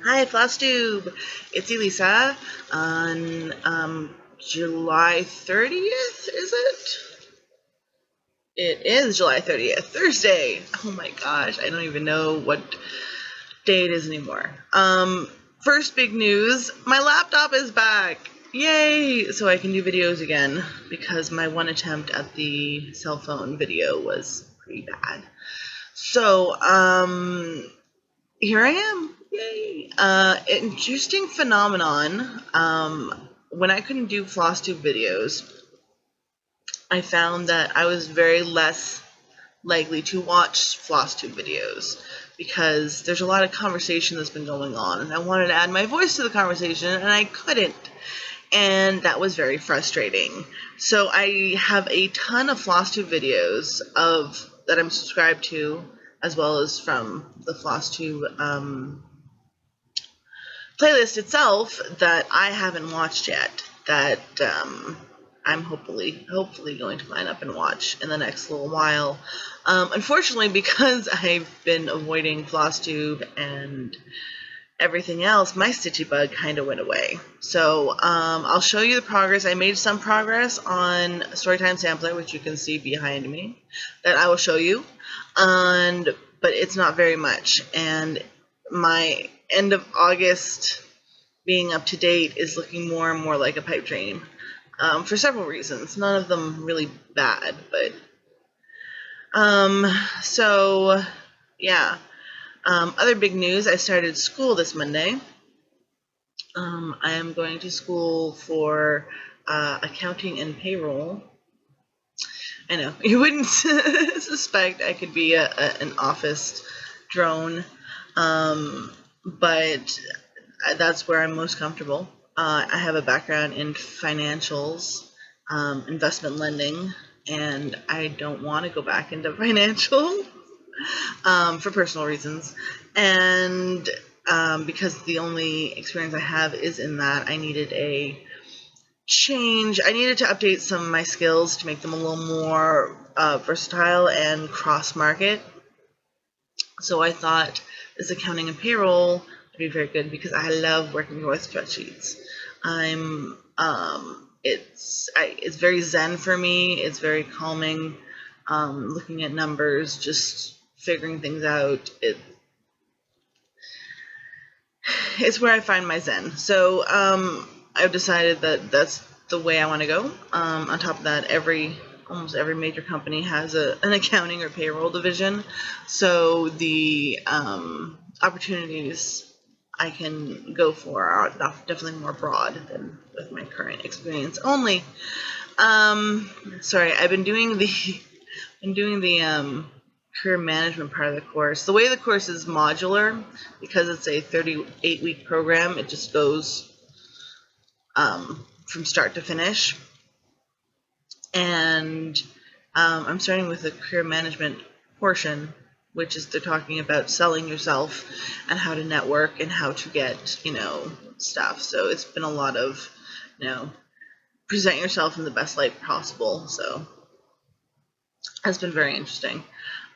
Hi, FlossTube. It's Elisa on July 30th, is it? It is July 30th, Thursday. Oh my gosh, I don't even know what day it is anymore. First big news, my laptop is back. Yay! So I can do videos again because my one attempt at the cell phone video was pretty bad. So, here I am. Yay. Interesting phenomenon. When I couldn't do FlossTube videos, I found that I was very less likely to watch FlossTube videos because there's a lot of conversation that's been going on, and I wanted to add my voice to the conversation, and I couldn't. And that was very frustrating. So I have a ton of FlossTube videos that I'm subscribed to, as well as from the FlossTube playlist itself that I haven't watched yet, that I'm hopefully going to line up and watch in the next little while. Unfortunately, because I've been avoiding FlossTube and everything else, my Stitchy bug kind of went away. So I'll show you the progress. I made some progress on Storytime Sampler, which you can see behind me, that I will show you, but it's not very much. And my end of August being up to date is looking more and more like a pipe dream for several reasons. None of them really bad, but so yeah. Other big news, I started school this Monday. I am going to school for accounting and payroll. I know, you wouldn't suspect I could be an office drone, but that's where I'm most comfortable. I have a background in financials, investment lending, and I don't want to go back into financial for personal reasons. And because the only experience I have is in that, I needed a change. I needed to update some of my skills to make them a little more versatile and cross-market. So I thought this accounting and payroll would be very good because I love working with spreadsheets. It's very zen for me. It's very calming. Looking at numbers, just figuring things out. It's where I find my zen. So I've decided that that's the way I want to go. On top of that, almost every major company has an accounting or payroll division. So the opportunities I can go for are definitely more broad than with my current experience only. Sorry, I've been doing the career management part of the course. The way the course is modular, because it's a 38-week program, it just goes from start to finish. And I'm starting with the career management portion, which is they're talking about selling yourself and how to network and how to get, stuff. So it's been a lot of, present yourself in the best light possible. So it's been very interesting.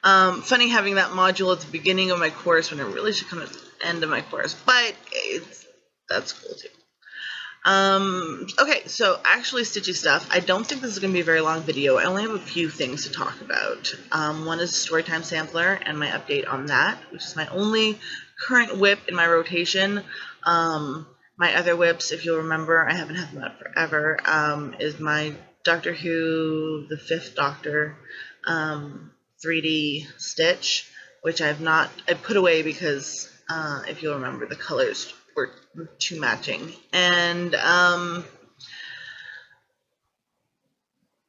Funny having that module at the beginning of my course when it really should come at the end of my course, but that's cool too. Okay, so actually Stitchy stuff. I don't think this is going to be a very long video. I only have a few things to talk about. One is Storytime Sampler and my update on that, which is my only current WIP in my rotation. My other WIPs, if you'll remember, I haven't had them out forever, is my Doctor Who, the Fifth Doctor, 3D Stitch, which I put away because, if you'll remember, the colors were too matching. And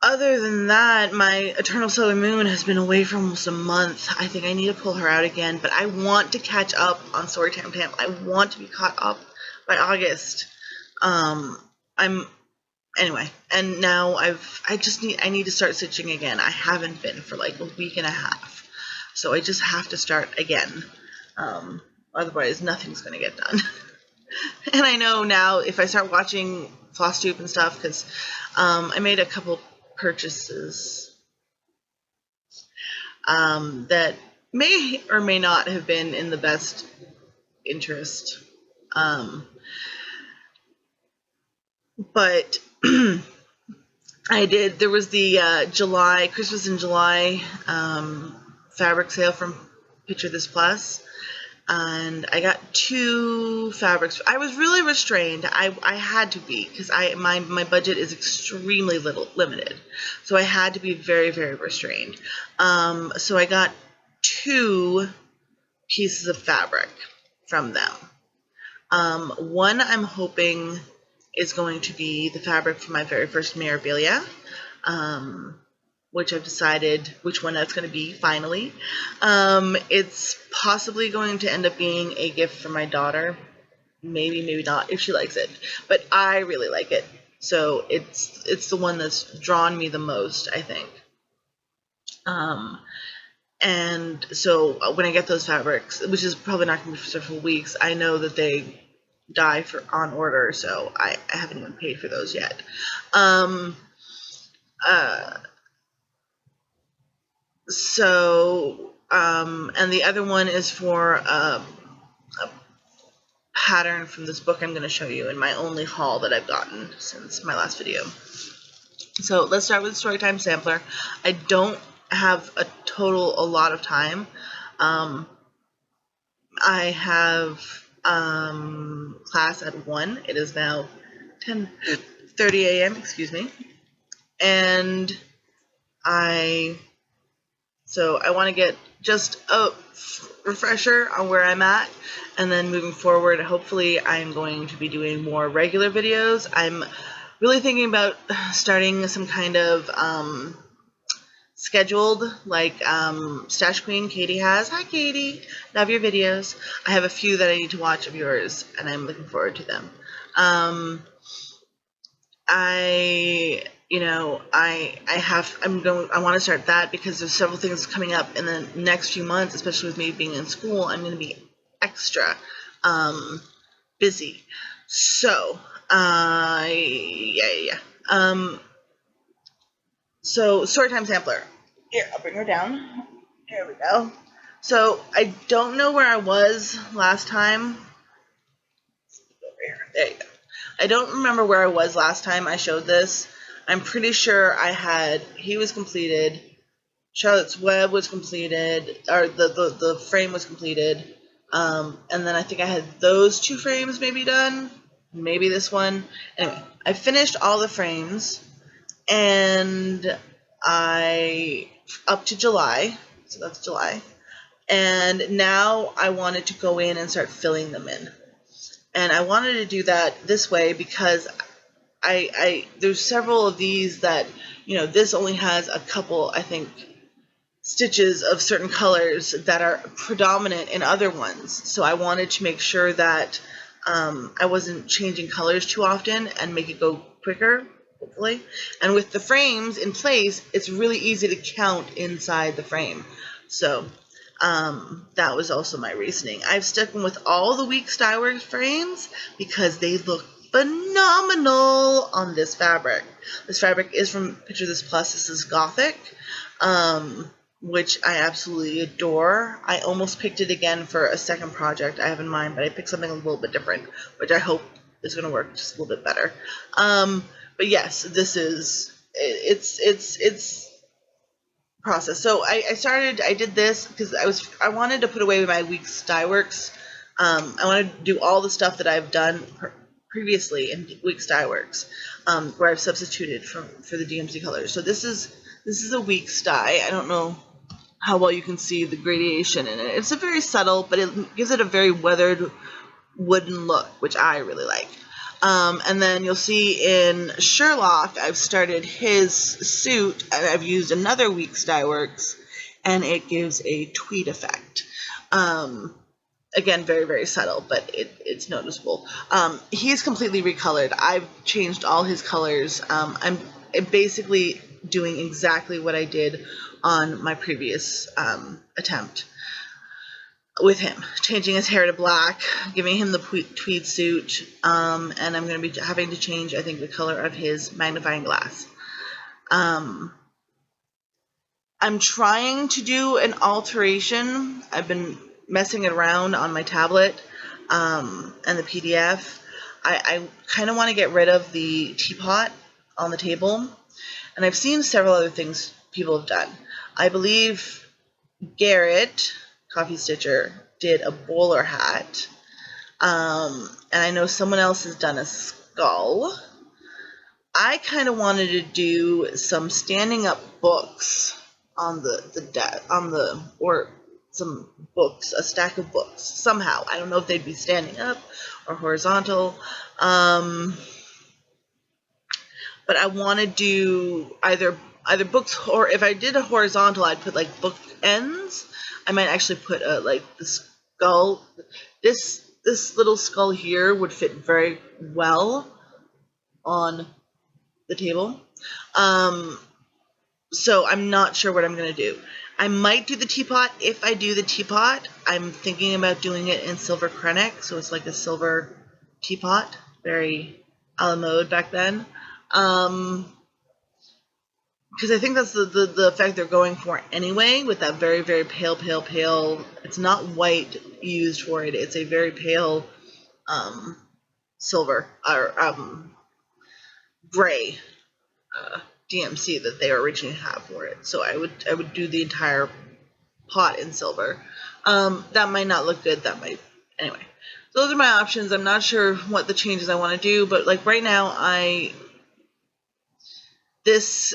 other than that, my Eternal Solar Moon has been away for almost a month. I think I need to pull her out again, but I want to catch up on Storytime Tamp. I want to be caught up by August. Anyway, and now I need to start stitching again. I haven't been for like a week and a half, so I just have to start again. Otherwise, nothing's going to get done. And I know now if I start watching FlossTube and stuff, because I made a couple purchases that may or may not have been in the best interest. But there was the Christmas in July fabric sale from Picture This Plus, and I got 2 fabrics. I was really restrained. I had to be, because my budget is extremely limited, so I had to be very, very restrained. So I got 2 pieces of fabric from them. One I'm hoping is going to be the fabric for my very first memorabilia, which I've decided which one that's going to be finally. It's possibly going to end up being a gift for my daughter. Maybe not, if she likes it. But I really like it. So it's the one that's drawn me the most, I think. And so when I get those fabrics, which is probably not going to be for several weeks, I know that they die on order, so I haven't even paid for those yet. And the other one is for a pattern from this book I'm going to show you in my only haul that I've gotten since my last video. So let's start with the Storytime Sampler. I don't have a lot of time. I have class at 1. It is now 10:30 a.m. Excuse me, and I want to get just a refresher on where I'm at, and then moving forward, hopefully I'm going to be doing more regular videos. I'm really thinking about starting some kind of scheduled, like Stash Queen Katie has. Hi Katie, love your videos. I have a few that I need to watch of yours, and I'm looking forward to them. I want to start that because there's several things coming up in the next few months, especially with me being in school. I'm going to be extra busy. So, so Storytime Sampler. Here, I'll bring her down. Here we go. So I don't know where I was last time. There you go. I don't remember where I was last time I showed this. I'm pretty sure he was completed, Charlotte's Web was completed, or the frame was completed, and then I think I had those 2 frames maybe done, maybe this one. Anyway, I finished all the frames, and up to July, so that's July, and now I wanted to go in and start filling them in. And I wanted to do that this way because there's several of these that, this only has a couple, I think, stitches of certain colors that are predominant in other ones. So I wanted to make sure that I wasn't changing colors too often and make it go quicker, hopefully. And with the frames in place, it's really easy to count inside the frame. So that was also my reasoning. I've stuck with all the Week Styworks frames because they look phenomenal on this fabric. This fabric is from Picture This Plus. This is Gothic, which I absolutely adore. I almost picked it again for a second project I have in mind, but I picked something a little bit different, which I hope is going to work just a little bit better. But yes, this is it's process. So I did this because I wanted to put away my Week Styworks. I wanted to do all the stuff that I've done previously in Week Styworks, where I've substituted for the DMC colors. So this is a Week Sty. I don't know how well you can see the gradation in it. It's a very subtle, but it gives it a very weathered wooden look, which I really like. And then you'll see in Sherlock, I've started his suit, and I've used another Week Styworks, and it gives a tweed effect. Again, very, very subtle, but it's noticeable. He's completely recolored. I've changed all his colors. I'm basically doing exactly what I did on my previous attempt with him, changing his hair to black, giving him the tweed suit, and I'm going to be having to change, I think, the color of his magnifying glass. I'm trying to do an alteration. I've been messing it around on my tablet and the PDF. I kind of want to get rid of the teapot on the table, and I've seen several other things people have done. I believe Garrett, Coffee Stitcher, did a bowler hat, and I know someone else has done a skull. I kind of wanted to do some standing up books on or some books, a stack of books somehow. I don't know if they'd be standing up or horizontal, but I want to do either books, or if I did a horizontal, I'd put like book ends. I might actually put like the skull. This little skull here would fit very well on the table. So I'm not sure what I'm going to do. I might do the teapot. If I do the teapot, I'm thinking about doing it in silver Krennic, so it's like a silver teapot, very a la mode back then. Because I think that's the effect they're going for anyway, with that very, very pale, it's not white used for it, it's a very pale silver, or gray DMC that they originally had for it. So I would do the entire pot in silver. That might not look good. That might, anyway. Those are my options. I'm not sure what the changes I want to do, but like right now, this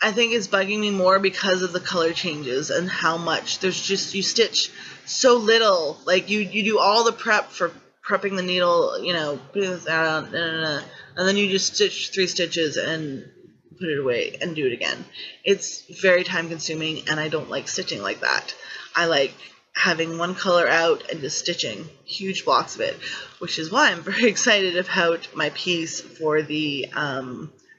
I think is bugging me more because of the color changes and how much there's just, you stitch so little. Like you do all the prep for prepping the needle, you know, and then you just stitch 3 stitches and put it away and do it again. It's very time consuming, and I don't like stitching like that. I like having one color out and just stitching huge blocks of it, which is why I'm very excited about my piece for the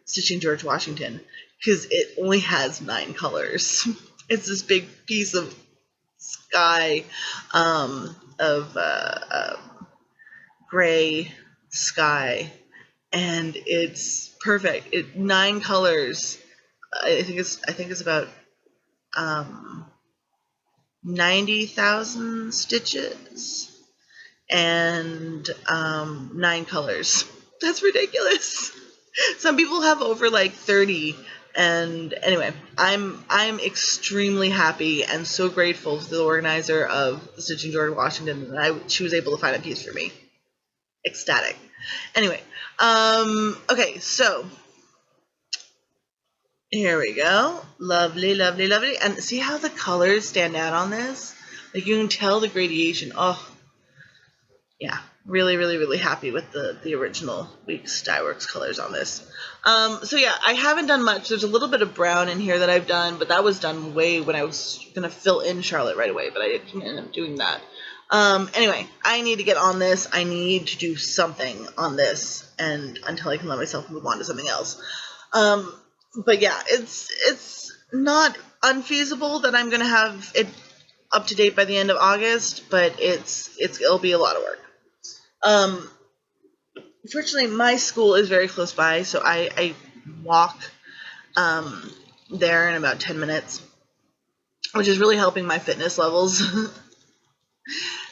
Stitching George Washington, because it only has 9 colors. It's this big piece of sky, gray sky, and it's perfect. 9 colors. I think it's about 90,000 stitches and 9 colors. That's ridiculous. Some people have over like 30. And anyway, I'm extremely happy and so grateful to the organizer of the Stitching George Washington that she was able to find a piece for me. Ecstatic. Anyway, okay, so here we go. Lovely, lovely, lovely. And see how the colors stand out on this? Like you can tell the gradation. Oh, yeah. Really, really, really happy with the original Weeks Dye Works colors on this. So yeah, I haven't done much. There's a little bit of brown in here that I've done, but that was done way when I was going to fill in Charlotte right away, but I didn't end up doing that. Anyway, I need to get on this. I need to do something on this, and until I can let myself move on to something else. But yeah, it's not unfeasible that I'm going to have it up to date by the end of August, but it'll be a lot of work. Fortunately, my school is very close by, so I walk there in about 10 minutes, which is really helping my fitness levels.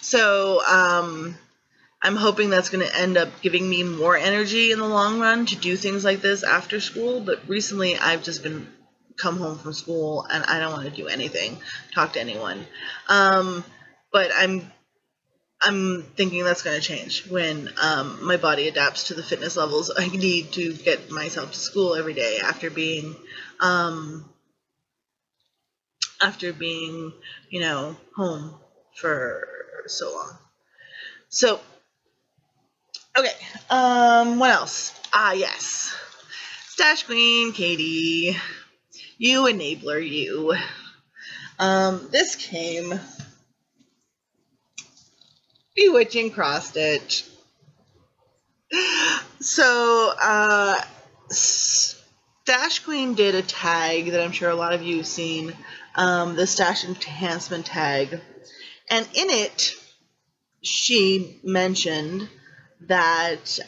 So I'm hoping that's going to end up giving me more energy in the long run to do things like this after school. But recently, I've just been come home from school and I don't want to do anything, talk to anyone. But I'm thinking that's going to change when my body adapts to the fitness levels I need to get myself to school every day after being, you know, home for so long. So, okay, what else? Yes. Stash Queen Katie, you enabler, you. This came Bewitching Cross Stitch. So, Stash Queen did a tag that I'm sure a lot of you have seen, the Stash Enhancement tag, and in it, she mentioned that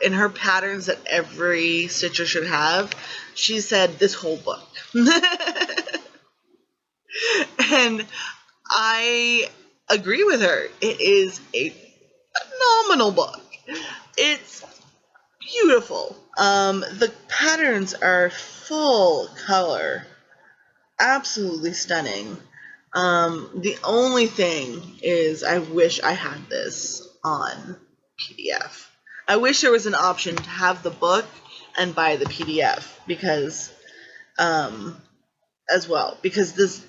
in her patterns that every stitcher should have, she said this whole book. And I agree with her. It is a phenomenal book. It's beautiful. The patterns are full color, absolutely stunning. The only thing is I wish I had this on PDF. I wish there was an option to have the book and buy the PDF because as well, because this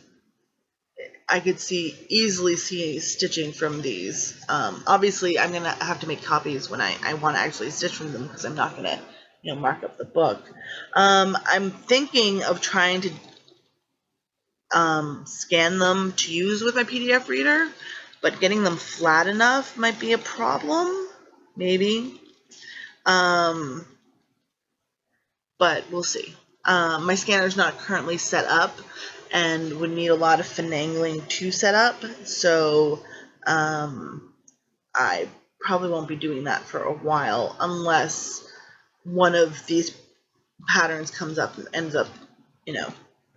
I could easily see stitching from these. Obviously, I'm gonna have to make copies when I want to actually stitch from them because I'm not gonna, mark up the book. I'm thinking of trying to scan them to use with my PDF reader, but getting them flat enough might be a problem. Maybe. But we'll see. My scanner's not currently set up and would need a lot of finagling to set up, so I probably won't be doing that for a while unless one of these patterns comes up and ends up,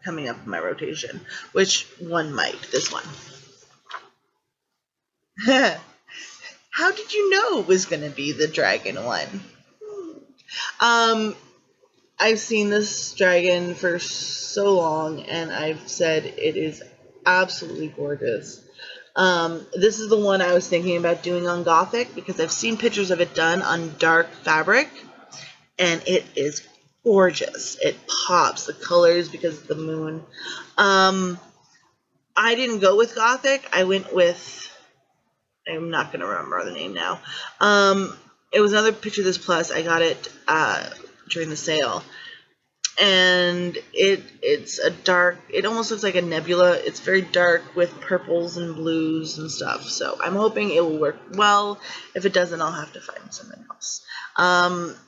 coming up in my rotation, which one might, this one. How did you know it was going to be the dragon one? I've seen this dragon for so long, and I've said it is absolutely gorgeous. This is the one I was thinking about doing on Gothic because I've seen pictures of it done on dark fabric, and it is gorgeous. It pops, the colors because of the moon. I didn't go with Gothic. I went with, I'm not going to remember the name now. It was another Picture This Plus. I got it during the sale. And it's a dark, it almost looks like a nebula. It's very dark with purples and blues and stuff. So I'm hoping it will work well. If it doesn't, I'll have to find something else.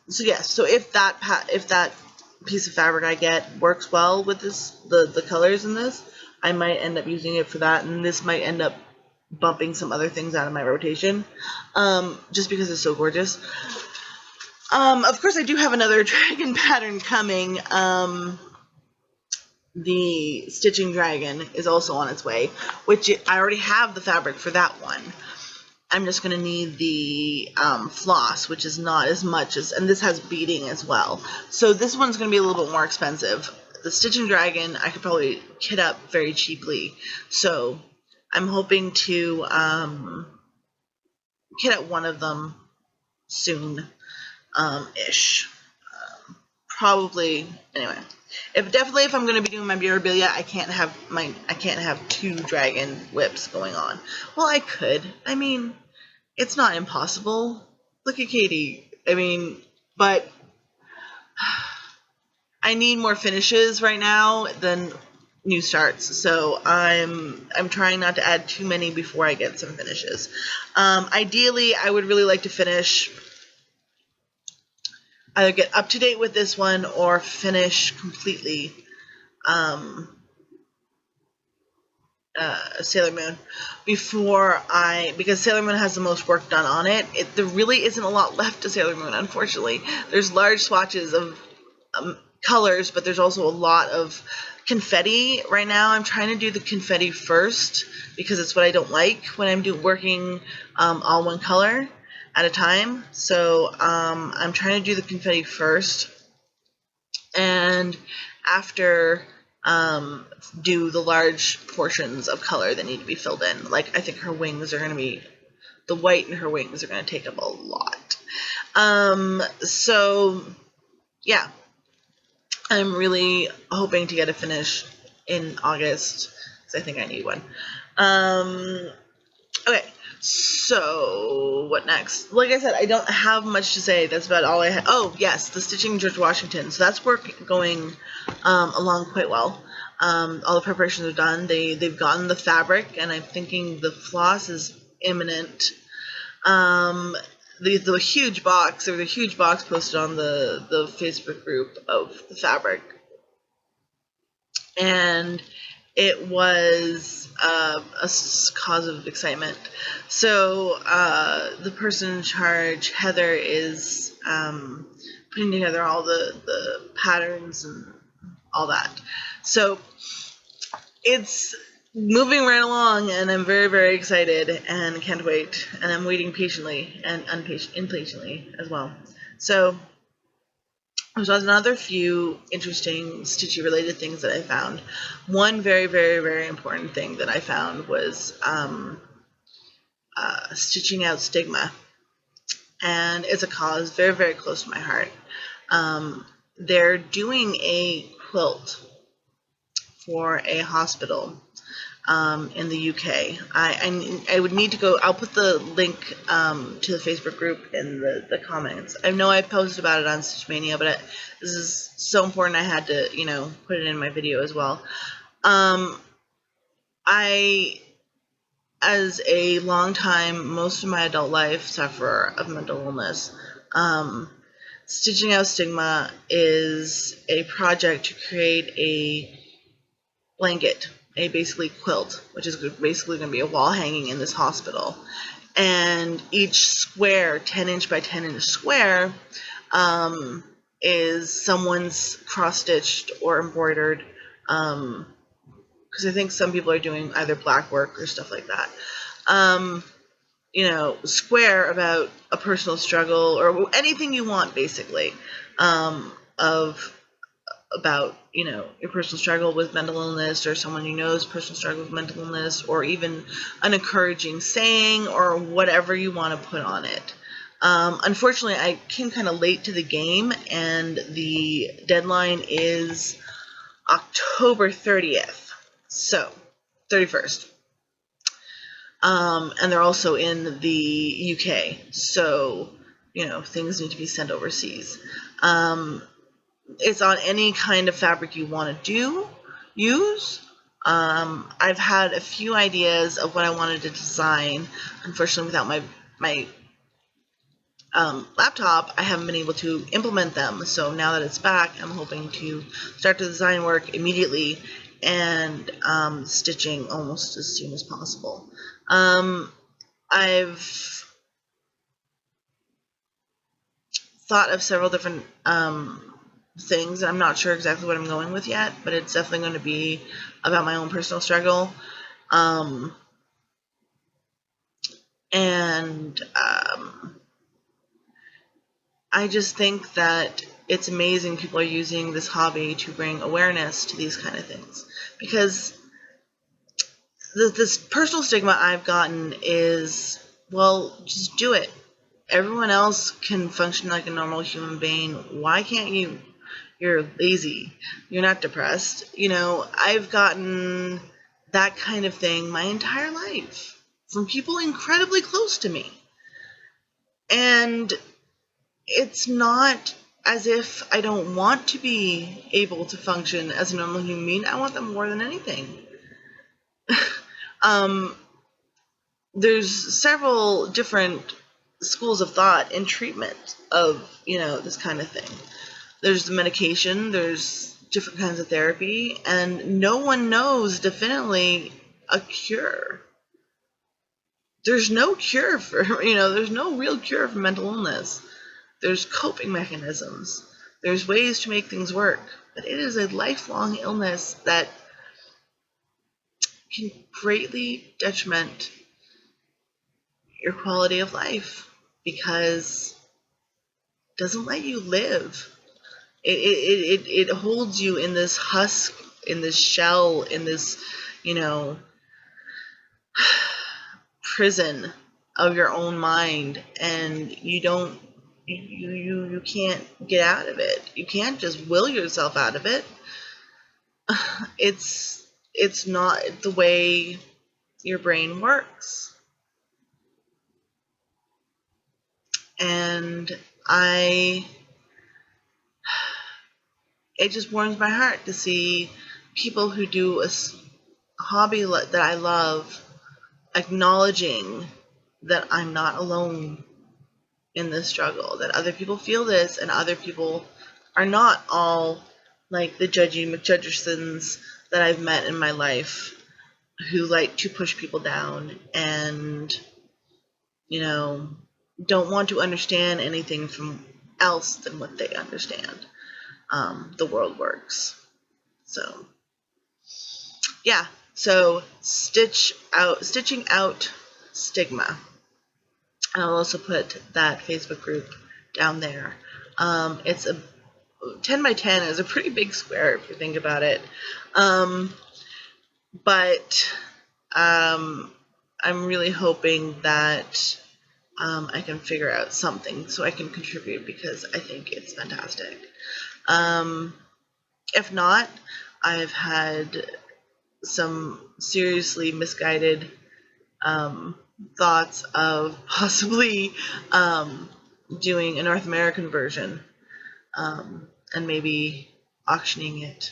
So yeah, so if that piece of fabric I get works well with this, the colors in this, I might end up using it for that, and this might end up bumping some other things out of my rotation, just because it's so gorgeous. Of course, I do have another dragon pattern coming. The Stitching Dragon is also on its way, which I already have the fabric for that one. I'm just going to need the floss, which is not as much as, and this has beading as well. So this one's going to be a little bit more expensive. The Stitching Dragon, I could probably kit up very cheaply. So I'm hoping to kit up one of them soon. Ish. Probably, anyway. If I'm going to be doing my memorabilia, I can't have two dragon whips going on. Well, I could. I mean, it's not impossible. Look at Katie. I mean, but I need more finishes right now than new starts, so I'm trying not to add too many before I get some finishes. Ideally, I would really like to finish, either get up to date with this one or finish completely Sailor Moon because Sailor Moon has the most work done on it. There really isn't a lot left to Sailor Moon, unfortunately. There's large swatches of colors, but there's also a lot of confetti right now. I'm trying to do the confetti first because it's what I don't like when I'm working all one color at a time. So I'm trying to do the confetti first, and after do the large portions of color that need to be filled in. Like, I think her wings are going to be, the white in her wings are going to take up a lot. So yeah, I'm really hoping to get a finish in August because I think I need one. Okay, so what next? Like I said, I don't have much to say. That's about all I have. Oh, yes, the Stitching George Washington. So that's going along quite well. All the preparations are done. They've gotten the fabric, and I'm thinking the floss is imminent. The huge box, there was a huge box posted on the Facebook group of the fabric, and it was a cause of excitement. So the person in charge, Heather, is putting together all the patterns and all that. So it's moving right along, and I'm very, very excited and can't wait. And I'm waiting patiently and impatiently as well. So there's another few interesting Stitchy related things that I found. One very, very, very important thing that I found was stitching out Stigma. And it's a cause very, very close to my heart. They're doing a quilt for a hospital in the UK. I would need to go. I'll put the link to the Facebook group in the comments. I know I posted about it on Stitchmania, but this is so important I had to, put it in my video as well. I, as a long time, most of my adult life, sufferer of mental illness, Stitching Out Stigma is a project to create a blanket, a basically quilt, which is basically going to be a wall hanging in this hospital. And each square, 10-inch by 10-inch square, is someone's cross-stitched or embroidered, because I think some people are doing either black work or stuff like that. Square about a personal struggle or anything you want, basically, about your personal struggle with mental illness, or someone you know's personal struggle with mental illness, or even an encouraging saying, or whatever you want to put on it. Unfortunately, I came kind of late to the game, and the deadline is October 30th, so 31st. And they're also in the UK, so things need to be sent overseas. It's on any kind of fabric you want to use. I've had a few ideas of what I wanted to design. Unfortunately, without my laptop, I haven't been able to implement them. So now that it's back, I'm hoping to start the design work immediately and stitching almost as soon as possible. I've thought of several different things. I'm not sure exactly what I'm going with yet, but it's definitely going to be about my own personal struggle. I just think that it's amazing people are using this hobby to bring awareness to these kind of things, because this personal stigma I've gotten is, well, just do it. Everyone else can function like a normal human being. Why can't you? You're lazy. You're not depressed. I've gotten that kind of thing my entire life from people incredibly close to me. And it's not as if I don't want to be able to function as a normal human being. I want them more than anything. There's several different schools of thought in treatment of, this kind of thing. There's the medication, there's different kinds of therapy, and no one knows definitely a cure. There's no cure for, there's no real cure for mental illness. There's coping mechanisms. There's ways to make things work. But it is a lifelong illness that can greatly detriment your quality of life, because it doesn't let you live. It holds you in this husk, in this shell, in this, prison of your own mind, and you can't get out of it. You can't just will yourself out of it. It's not the way your brain works. And it just warms my heart to see people who do a hobby that I love acknowledging that I'm not alone in this struggle, that other people feel this, and other people are not all like the Judgy McJudgersons that I've met in my life who like to push people down and, you know, don't want to understand anything from else than what they understand. The world works. So, yeah. So, stitching out stigma. I'll also put that Facebook group down there. It's a 10 by 10 is a pretty big square if you think about it. But I'm really hoping that I can figure out something so I can contribute, because I think it's fantastic. If not, I've had some seriously misguided thoughts of possibly doing a North American version and maybe auctioning it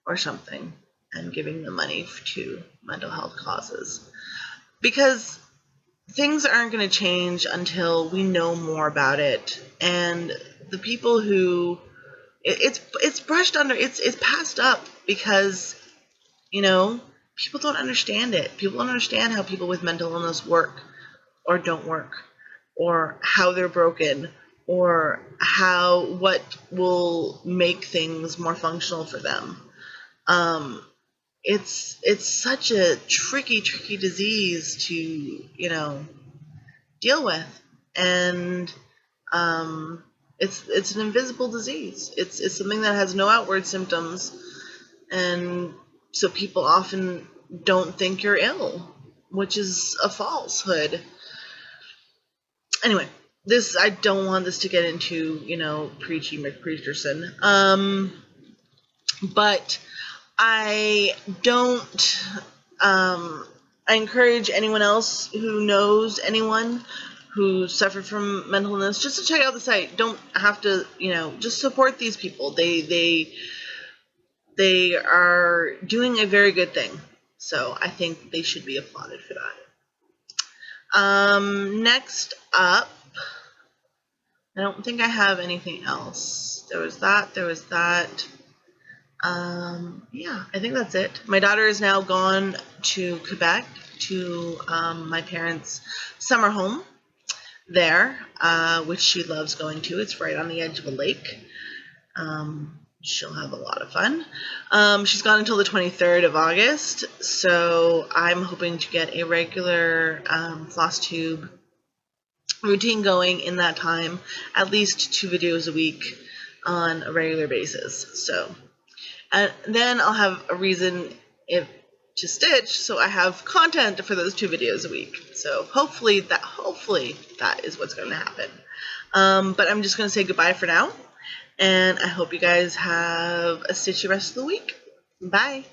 or something and giving the money to mental health causes. Because things aren't going to change until we know more about it. And the people who it's brushed under, it's passed up because, you know, people don't understand it. People don't understand how people with mental illness work or don't work, or how they're broken, or what will make things more functional for them. It's such a tricky disease to, you know, deal with, and it's an invisible disease. It's something that has no outward symptoms, and so people often don't think you're ill, which is a falsehood. Anyway, I don't want this to get into, you know, preachy McPreacherson. But I don't. I encourage anyone else who knows anyone who suffered from mental illness just to check out the site. Don't have to, you know, just support these people. They are doing a very good thing. So I think they should be applauded for that. Next up, I don't think I have anything else. There was that. Yeah, I think that's it. My daughter is now gone to Quebec to my parents' summer home there, which she loves going to. It's right on the edge of a lake. She'll have a lot of fun. She's gone until the 23rd of August, so I'm hoping to get a regular FlossTube routine going in that time, at least 2 videos a week on a regular basis. So, and then I'll have a reason to stitch, so I have content for those 2 videos a week. So hopefully that is what's going to happen. But I'm just going to say goodbye for now, and I hope you guys have a stitchy rest of the week. Bye.